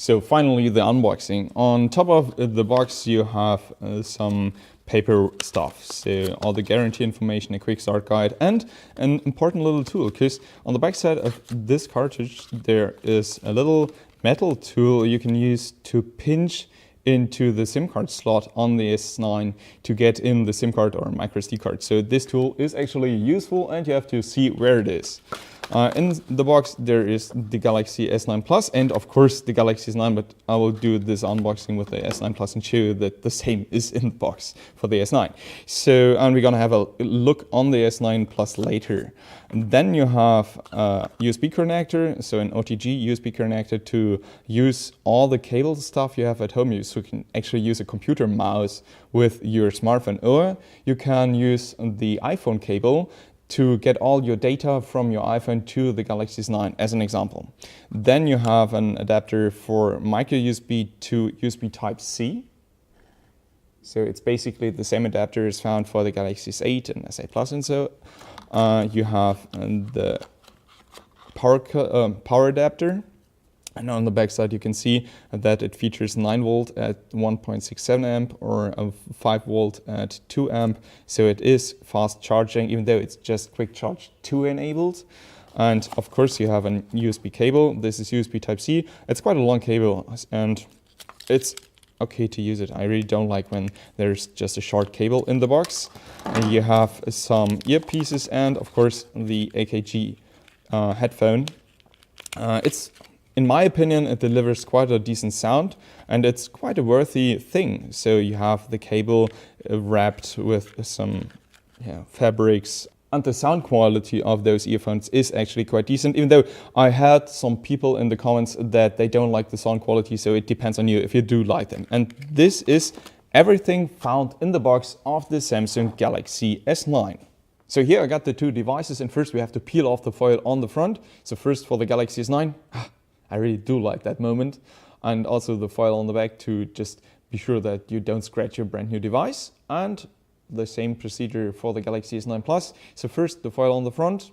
So finally, the unboxing. On top of the box, you have some paper stuff. So all the guarantee information, a quick start guide, and an important little tool, because on the back side of this cartridge, there is a little metal tool you can use to pinch into the SIM card slot on the S9 to get in the SIM card or micro SD card. So this tool is actually useful, and you have to see where it is. In the box there is the Galaxy S9 Plus and of course the Galaxy S9, but I will do this unboxing with the S9 Plus and show you that the same is in the box for the S9. So, and we're gonna have a look on the S9 Plus later. And then you have a USB connector, so an OTG USB connector to use all the cable stuff you have at home. So you can actually use a computer mouse with your smartphone, or you can use the iPhone cable to get all your data from your iPhone to the Galaxy S9 as an example. Then you have an adapter for micro USB to USB Type-C. So it's basically the same adapter as found for the Galaxy S8 and S8 Plus and so. You have the power adapter. And on the back side you can see that it features 9 volt at 1.67 amp or a 5 volt at 2 amp. So it is fast charging, even though it's just quick charge 2 enabled. And of course you have a USB cable. This is USB Type-C. It's quite a long cable and it's okay to use it. I really don't like when there's just a short cable in the box. And you have some earpieces and of course the AKG headphone. In my opinion, it delivers quite a decent sound and it's quite a worthy thing. So you have the cable wrapped with some fabrics, and the sound quality of those earphones is actually quite decent, even though I had some people in the comments that they don't like the sound quality, so it depends on you if you do like them. And this is everything found in the box of the Samsung Galaxy S9. So here I got the two devices, and first we have to peel off the foil on the front. So first for the Galaxy S9, I really do like that moment. And also the foil on the back to just be sure that you don't scratch your brand new device. And the same procedure for the Galaxy S9 Plus. So first the foil on the front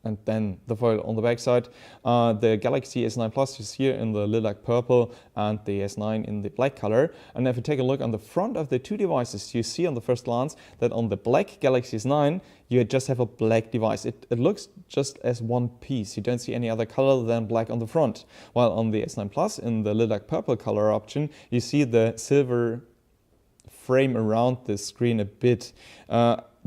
and then the foil on the back side. The Galaxy S9 Plus is here in the lilac purple and the S9 in the black color. And if you take a look on the front of the two devices, you see on the first glance that on the black Galaxy S9, you just have a black device. It looks just as one piece. You don't see any other color than black on the front. While on the S9 Plus in the lilac purple color option, you see the silver frame around the screen a bit.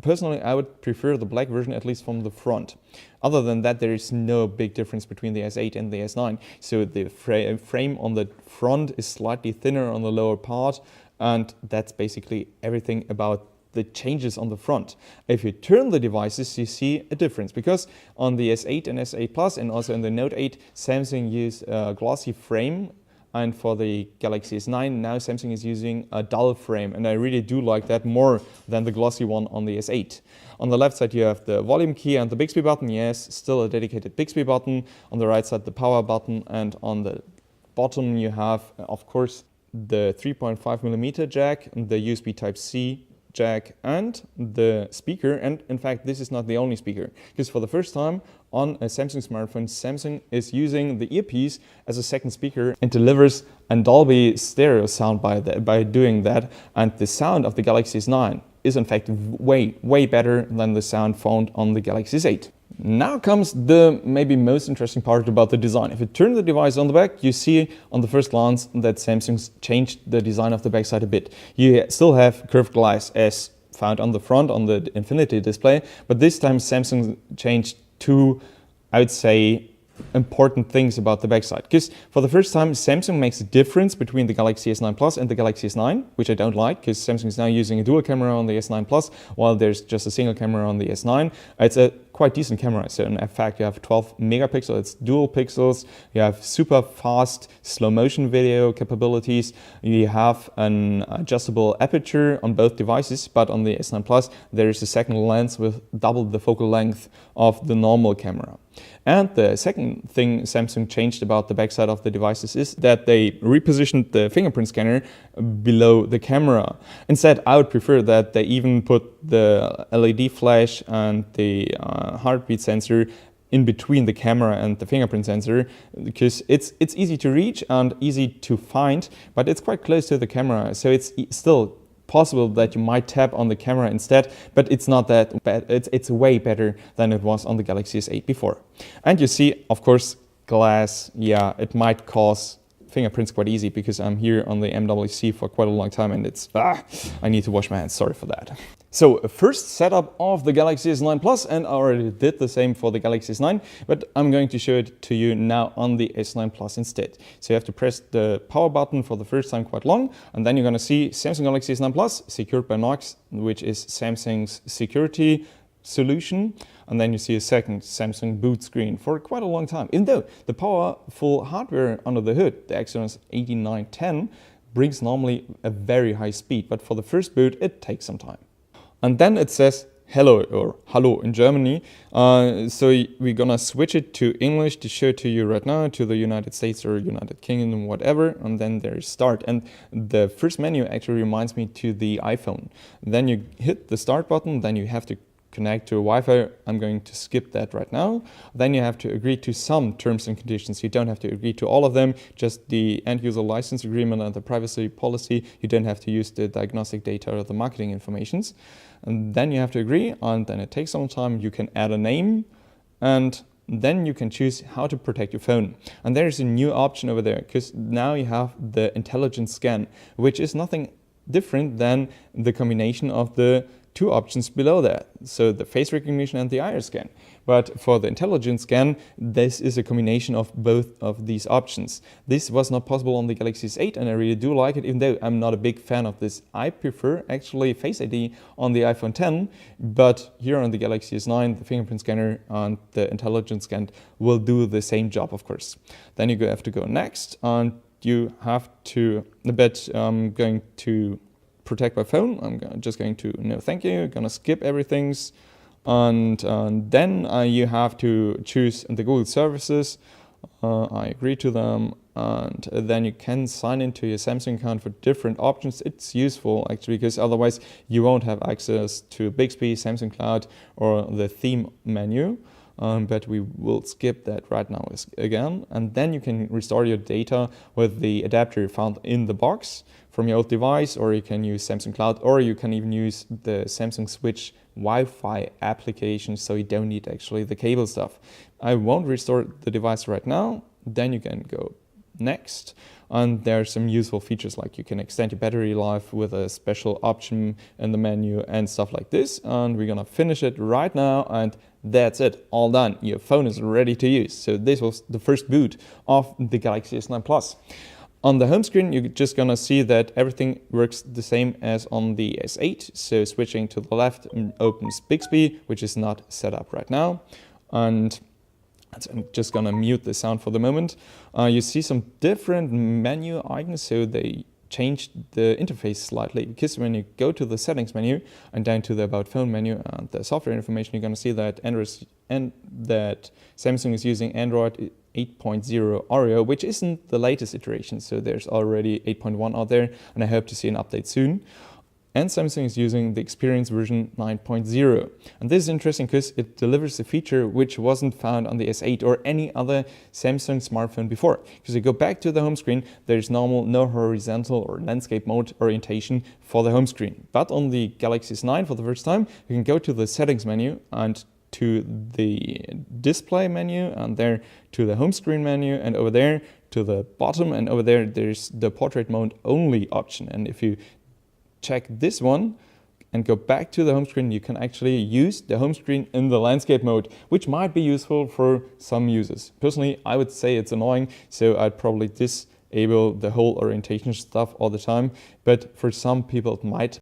Personally, I would prefer the black version, at least from the front. Other than that, there is no big difference between the S8 and the S9. So the frame on the front is slightly thinner on the lower part, and that's basically everything about the changes on the front. If you turn the devices, you see a difference, because on the S8 and S8 Plus and also in the Note 8, Samsung used a glossy frame. And for the Galaxy S9, now Samsung is using a dull frame, and I really do like that more than the glossy one on the S8. On the left side you have the volume key and the Bixby button. Yes, still a dedicated Bixby button. On the right side the power button, and on the bottom you have, of course, the 3.5mm jack, the USB Type-C jack and the speaker. And in fact, this is not the only speaker, because for the first time on a Samsung smartphone, Samsung is using the earpiece as a second speaker and delivers a Dolby stereo sound by doing that. And the sound of the Galaxy S9 is in fact way better than the sound found on the Galaxy S8. Now comes the maybe most interesting part about the design. If you turn the device on the back, you see on the first glance that Samsung's changed the design of the backside a bit. You still have curved glass as found on the front on the Infinity display, but this time Samsung changed two, I would say, important things about the backside. Because for the first time, Samsung makes a difference between the Galaxy S9 Plus and the Galaxy S9, which I don't like, because Samsung is now using a dual camera on the S9 Plus, while there's just a single camera on the S9. It's a quite decent camera. So in fact, you have 12 megapixels, it's dual pixels, you have super fast slow motion video capabilities, you have an adjustable aperture on both devices, but on the S9 Plus, there is a second lens with double the focal length of the normal camera. And the second thing Samsung changed about the backside of the devices is that they repositioned the fingerprint scanner below the camera. Instead, I would prefer that they even put the LED flash and the heartbeat sensor in between the camera and the fingerprint sensor, because it's easy to reach and easy to find, but it's quite close to the camera, so it's still possible that you might tap on the camera instead, but it's not that bad. It's way better than it was on the Galaxy S8 before. And you see, of course, glass, yeah, it might cause fingerprints quite easy, because I'm here on the MWC for quite a long time and it's, I need to wash my hands, sorry for that. So first setup of the Galaxy S9 Plus, and I already did the same for the Galaxy S9, but I'm going to show it to you now on the S9 Plus instead. So you have to press the power button for the first time quite long, and then you're going to see Samsung Galaxy S9 Plus secured by Knox, which is Samsung's security solution. And then you see a second Samsung boot screen for quite a long time. Even though the powerful hardware under the hood, the Exynos 8910, brings normally a very high speed, but for the first boot it takes some time. And then it says hello or hallo in Germany. So we're gonna switch it to English to show to you right now, to the United States or United Kingdom, whatever, and then there's start. And the first menu actually reminds me to the iPhone. Then you hit the start button, then you have to connect to a Wi-Fi. I'm going to skip that right now. Then you have to agree to some terms and conditions. You don't have to agree to all of them, just the end user license agreement and the privacy policy. You don't have to use the diagnostic data or the marketing informations. And then you have to agree, and then it takes some time. You can add a name, and then you can choose how to protect your phone. And there is a new option over there, because now you have the intelligent scan, which is nothing different than the combination of the two options below that, so the face recognition and the iris scan. But for the intelligent scan, this is a combination of both of these options. This was not possible on the Galaxy S8, and I really do like it, even though I'm not a big fan of this. I prefer actually Face ID on the iPhone X, but here on the Galaxy S9, the fingerprint scanner and the intelligent scan will do the same job, of course. Then you have to go next, and you have to, I'm going to protect my phone. I'm just going to no thank you, gonna skip everything, and then you have to choose the Google services. I agree to them, and then you can sign into your Samsung account for different options. It's useful actually, because otherwise you won't have access to Bixby, Samsung Cloud, or the theme menu. But we will skip that right now again. And then you can restore your data with the adapter found in the box from your old device, or you can use Samsung Cloud, or you can even use the Samsung Switch Wi-Fi application, so you don't need actually the cable stuff. I won't restore the device right now. Then you can go next. And there are some useful features, like you can extend your battery life with a special option in the menu and stuff like this. And we're gonna finish it right now, and that's it, all done. Your phone is ready to use. So this was the first boot of the Galaxy S9 Plus. On the home screen, you're just gonna see that everything works the same as on the S8. So switching to the left opens Bixby, which is not set up right now. And I'm just gonna mute the sound for the moment. You see some different menu icons, so they changed the interface slightly, because when you go to the settings menu and down to the about phone menu and the software information, you're gonna see that that Samsung is using Android 8.0 Oreo, which isn't the latest iteration, so there's already 8.1 out there, and I hope to see an update soon. And Samsung is using the Experience version 9.0. And this is interesting because it delivers a feature which wasn't found on the S8 or any other Samsung smartphone before. Because you go back to the home screen, there's no horizontal or landscape mode orientation for the home screen. But on the Galaxy S9 for the first time, you can go to the settings menu and to the display menu, and there to the home screen menu, and over there to the bottom, and over there there's the portrait mode only option. And if you check this one and go back to the home screen, you can actually use the home screen in the landscape mode, which might be useful for some users. Personally, I would say it's annoying, so I'd probably disable the whole orientation stuff all the time, but for some people it might